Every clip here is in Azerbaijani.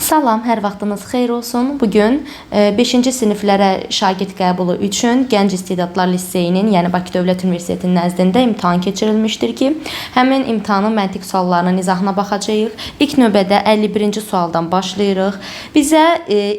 Salam, hər vaxtınız xeyir olsun. Bugün 5-ci siniflərə şagird qəbulu üçün Gənc İstedadlar Liseyinin, yəni Bakı Dövlət Universitetinin nəzdində imtahan keçirilmişdir ki, həmin imtahanın məntiq suallarının izahına baxacağıq. İlk növbədə 51-ci sualdan başlayırıq. Bizə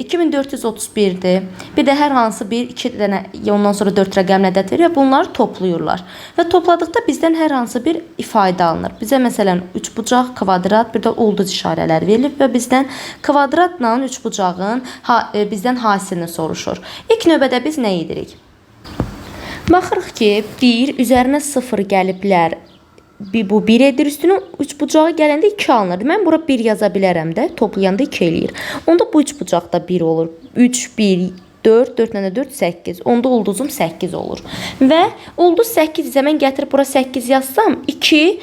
2431-dir. Bir də hər hansı bir 2 dənə, ondan sonra 4 rəqəmlə ədəd verir və bunları toplayırlar. Və topladıqda bizdən hər hansı bir ifadə alınır. Bizə məsələn 3-bucaq, kvadrat, bir də ulduz işarələri verilib və bizdən kvadratla üçbucağın bizdən hasilini soruşur. İlk növbədə biz nə edirik? Baxırıq ki, 1 üzərinə 0 gəliblər. Bu 1 edir, üstünə üçbucağı gələndə 2 alınır. Mən bura 1 yaza bilərəm də, toplayanda 2 eləyir. Onda bu üçbucaqda 1 olur. 3, 1, 4, 4 dənə 4, 8. Onda ulduzum 8 olur. Və ulduz 8 isə mən gətirib bura 8 yazsam, 2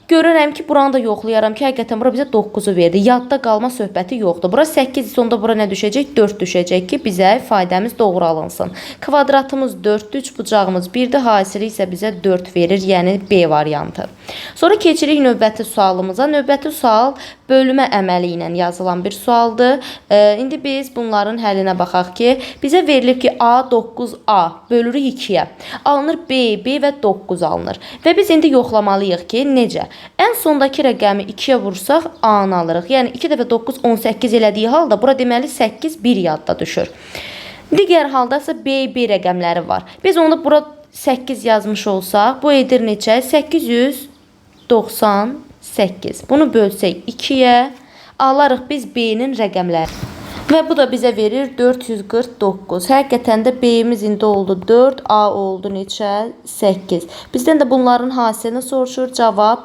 görürəm ki, buranı da yoxlayaram ki, həqiqətən bura bizə 9'u verdi. Yadda qalma söhbəti yoxdur. Bura 8 isə onda bura nə düşəcək? 4 düşəcək ki, bizə ifadəmiz doğru alınsın. Kvadratımız 4'dür, üçbucağımız 1'dir, hasili isə bizə 4 verir, yəni B variantı. Sonra keçirik növbəti sualımıza. Növbəti sual bölmə əməli ilə yazılan bir sualdır. İndi biz bunların həllinə baxaq ki, bizə verilib ki, A 9A bölürük 2-yə. Alınır B, B və 9 alınır. Və biz indi yoxlamalıyıq ki, necə? Ən sondakı rəqəmi 2-yə vursaq A-nı alırıq. Yəni 2 dəfə 9 18 elədiyi halda bura deməli 8 1 yadda düşür. Digər halda isə B, B rəqəmləri var. Biz onu bura 8 yazmış olsaq, bu edir neçə? 898. Bunu bölsək 2-yə, alarıq biz B-nin rəqəmləri. Və bu da bizə verir 449. Həqiqətən də B-imiz indi oldu 4, A oldu neçə? 8. Bizdən də bunların hasilini soruşur. Cavab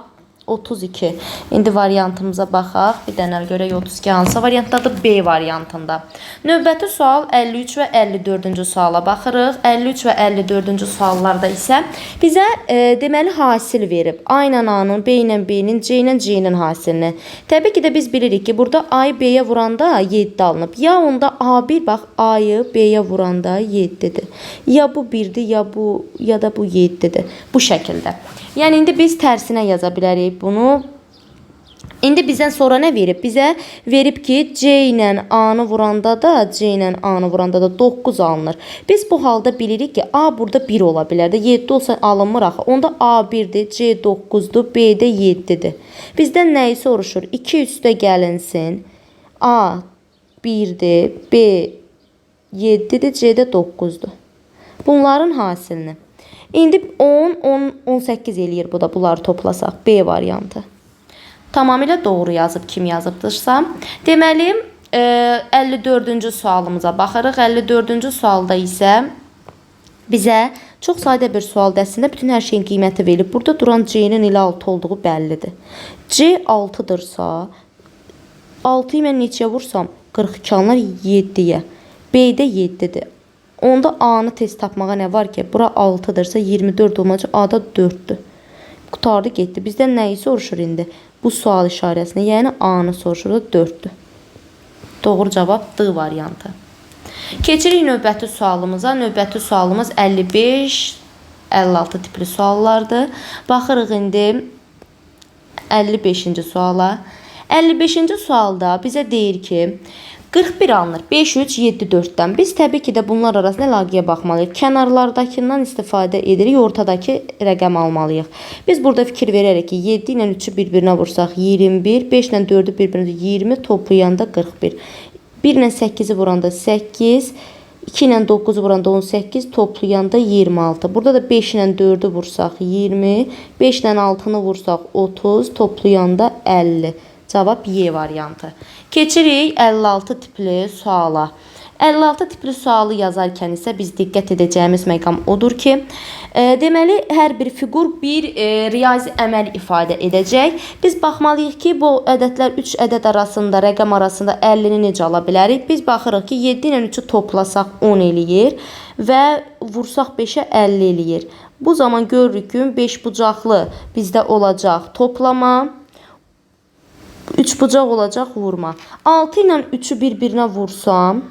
32. İndi variantımıza baxaq. Bir dənə görək 32 hansı variantdadır? B variantında. Növbəti sual 53 və 54-cü suala baxırıq. 53 və 54-cü suallarda isə bizə deməli hasil verib. A ilə A-nın, B ilə B-nin, C ilə C-nin hasilini. Təbii ki də biz bilirik ki, burada A-yı B-yə vuranda 7 alınıb. Ya onda A1 bax A-yı B-yə vuranda 7-dir. Ya bu 1-dir, ya da bu 7-dir. Bu şəkildə. Yəni indi biz tərsinə yaza bilərik bunu. İndi bizdən sonra nə verib? Bizə verib ki, C ilə A-nı vuranda da, C ilə A-nı vuranda da 9 alınır. Biz bu halda bilirik ki, A burada 1 ola bilər də. 7 olsa alınmır axı. Onda A 1-dir, C 9-dur, B də 7-dir. Bizdən nəyi soruşur? 2 üstə gəlinsin. A 1-dir, B 7-dir, C də 9-dur. Bunların hasilini. İndi 10, 18 eləyir bu da, bunları toplasaq. B variantı. Tamamilə doğru yazıb, kim yazıbdırsa. Deməli, 54-cü sualımıza baxırıq. 54-cü sualda isə bizə çox sadə bir sualda əslində bütün hər şeyin qiyməti verilib. Burada duran C-nin ilə 6 olduğu bəllidir. C 6-dırsa, 6-yı mən neçəyə vursam? 42 alınır 7-yə. B də 7-dir. Onda A-nı tez tapmağa nə var ki? Bura 6-dırsa 24 olacaq. A da 4-dür. Qutardı getdi. Bizdən nəyi soruşur indi? Bu sual işarəsini, yəni A-nı soruşur da 4-dür. Doğru cavab D variantı. Keçirik növbəti sualımıza. Növbəti sualımız 55, 56 tipli suallardır. Baxırıq indi 55-ci suala. 55-ci sualda bizə deyir ki, 41 alınır. 5, 3, 7, 4-dən. Biz təbii ki də bunlar arasında əlaqəyə baxmalıyıq. Kənarlardakından istifadə edirik, ortadakı rəqəm almalıyıq. Biz burada fikir verərik ki, 7 ilə 3-ü bir-birinə vursaq 21, 5 ilə 4-ü bir-birinə 20, toplayanda 41. 1 ilə 8-i vuranda 8, 2 ilə 9-u vuranda 18, toplayanda 26. Burada da 5 ilə 4-ü vursaq 20, 5 ilə 6-nı vursaq 30, toplayanda 50. Cavab Y variantı. Keçirik 56 tipli suala. 56 tipli sualı yazarkən isə biz diqqət edəcəyimiz məqam odur ki, deməli hər bir fiqur bir riyazi əməl ifadə edəcək. Biz baxmalıyıq ki, bu ədədlər 3 ədəd arasında, rəqəm arasında 50-ni necə ala bilərik? Biz baxırıq ki, 7 ilə 3-ü toplasaq 10 eləyir və vursaq 5-ə 50 eləyir. Bu zaman görürük ki, 5 bucaqlı bizdə olacaq toplama, 3 bucaq olacaq vurma. 6 ilə 3-ü bir-birinə vursam,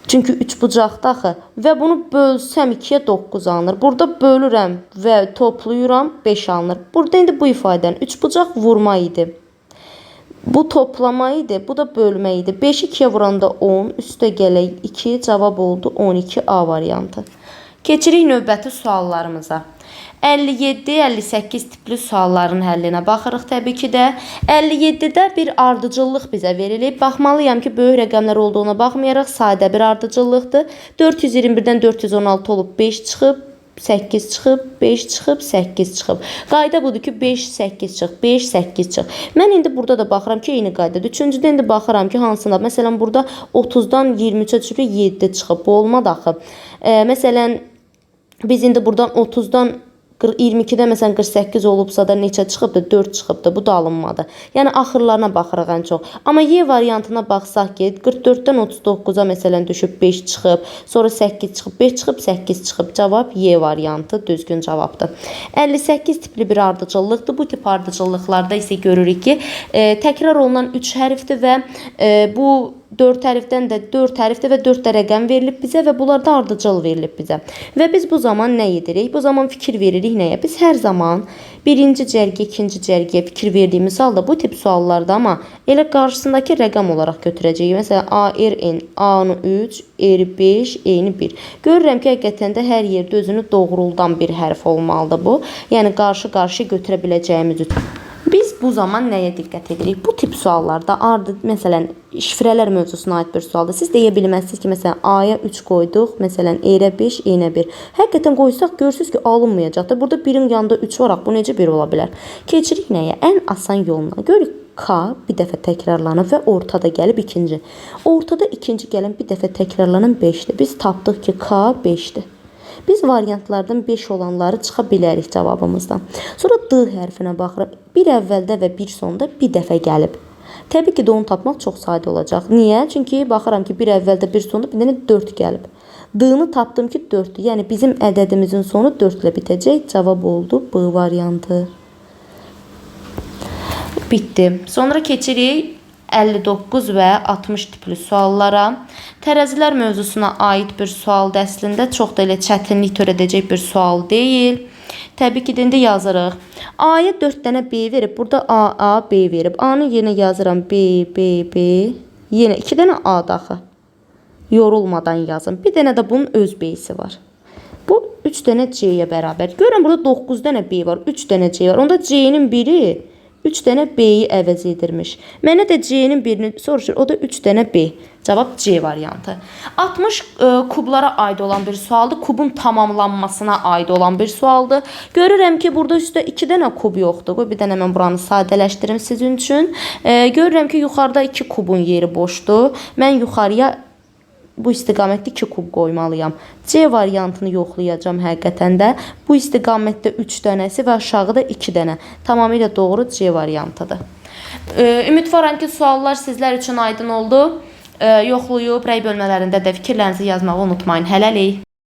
çünki 3 bucaqda axı və bunu bölsəm 2-yə 9 alınır. Burada bölürəm və toplayıram 5 alınır. Burada indi bu ifadənin 3 bucaq vurma idi. Bu toplama idi, bu da bölmə idi. 5-i 2-yə vuranda 10, üstə gələk 2, cavab oldu 12A variantı. Keçirik növbəti suallarımıza. 57-58 tipli sualların həllinə baxırıq təbii ki də. 57-də bir ardıcıllıq bizə verilib. Baxmalıyam ki, böyük rəqəmlər olduğuna baxmayaraq sadə bir ardıcıllıqdır. 421-dən 416 olub 5 çıxıb. 8 çıxıb, 5 çıxıb, 8 çıxıb. Qayda budur ki, 5, 8 çıx, 5, 8 çıx. Mən indi burada da baxıram ki, eyni qaydadır. Üçüncüdə indi baxıram ki, hansında? Məsələn, burada 30-dan 23-ə çıxıb, 7 çıxıb. Bu olmadı axı. Məsələn, biz indi buradan 30-dan 22-də məsələn 48 olubsa da neçə çıxıbdır? 4 çıxıbdır. Bu da alınmadı. Yəni axırlarına baxırıq ən çox. Amma Y variantına baxsaq ki, 44-dən 39-a məsələn düşüb 5 çıxıb, sonra 8 çıxıb, 5 çıxıb, 8 çıxıb. Cavab Y variantı düzgün cavabdır. 58 tipli bir ardıcıllıqdır. Bu tip ardıcıllıqlarda isə görürük ki, təkrar olunan 3 hərfdir və bu 4 hərfdən də 4 hərfdə və 4 də rəqəm verilib bizə və bunlarda ardıcıl verilib bizə. Və biz bu zaman nə edirik? Bu zaman fikir veririk nəyə? Biz hər zaman birinci cərgə, ikinci cərgəyə fikir verdiyimiz halda bu tip suallarda amma elə qarşısındakı rəqəm olaraq götürəcəyik. Məsələn, ARN, A-nı 3, R 5, E-ni 1. Görürəm ki, həqiqətən də hər yerdə özünü doğruldan bir hərf olmalıdır bu. Yəni, qarşı-qarşı götürə biləcəyimiz üçün. Biz bu zaman nəyə diqqət edirik? Bu tip suallarda məsələn, şifrələr mövzusuna aid bir sualda siz deyə bilməzsiniz ki, məsələn, A-ya 3 qoyduq, məsələn, E-yə 5, E-nə 1. Həqiqətən qoysaq, görürsünüz ki, alınmayacaqdır. Burada 1-in yanında 3 var, bu necə 1 ola bilər? Keçirik nəyə? Ən asan yoluna. Görürük, K bir dəfə təkrarlanıb və ortada gəlib ikinci. Ortada ikinci gələn bir dəfə təkrarlanan 5-dir. Biz tapdıq ki, K 5-dir. Biz variantlardan 5 olanları çıxa bilərik cavabımızdan. Sonra D hərfinə baxırıq. Bir əvvəldə və bir sonda bir dəfə gəlib. Təbii ki, də onu tapmaq çox sadə olacaq. Niyə? Çünki baxıram ki, bir əvvəldə bir sonda bir dənə 4 gəlib. D-nı tapdım ki, 4-dür. Yəni, bizim ədədimizin sonu 4 ilə bitəcək. Cavab oldu B variantı. Bitdi. Sonra keçirik 59 və 60 tipli suallara. Tərəzilər mövzusuna aid bir sual əslində çox da elə çətinlik törədəcək bir sual deyil. Təbii ki, indi yazırıq. A-ya 4 dənə B verib. Burada A, A, B verib. A-nı yenə yazıram B, B, B. Yenə 2 dənə A daxı. Yorulmadan yazın. Bir dənə də bunun öz B-si var. Bu 3 dənə C-yə bərabər. Görün, burada 9 dənə B var. 3 dənə C var. Onda C-nin biri 3 dənə B-yi əvəz edirmiş. Mənə də C-nin birini soruşur. O da 3 dənə B. Cavab C variantı. 60 kublara aid olan bir sualdır. Kubun tamamlanmasına aid olan bir sualdır. Görürəm ki, burada üstə 2 dənə kub yoxdur. Bir dənə mən buranı sadələşdirim sizin üçün. Görürəm ki, yuxarıda 2 kubun yeri boşdur. Mən yuxarıya bu istiqamətdə 2 kub qoymalıyam. C variantını yoxlayacağım həqiqətən də. Bu istiqamətdə 3 dənəsi və aşağıda 2 dənə. Tamamilə doğru C variantıdır. Ümidvaram ki, suallar sizlər üçün aydın oldu. Yoxlayıb rəy bölmələrində də fikirlərinizi yazmağı unutmayın. Hələlik.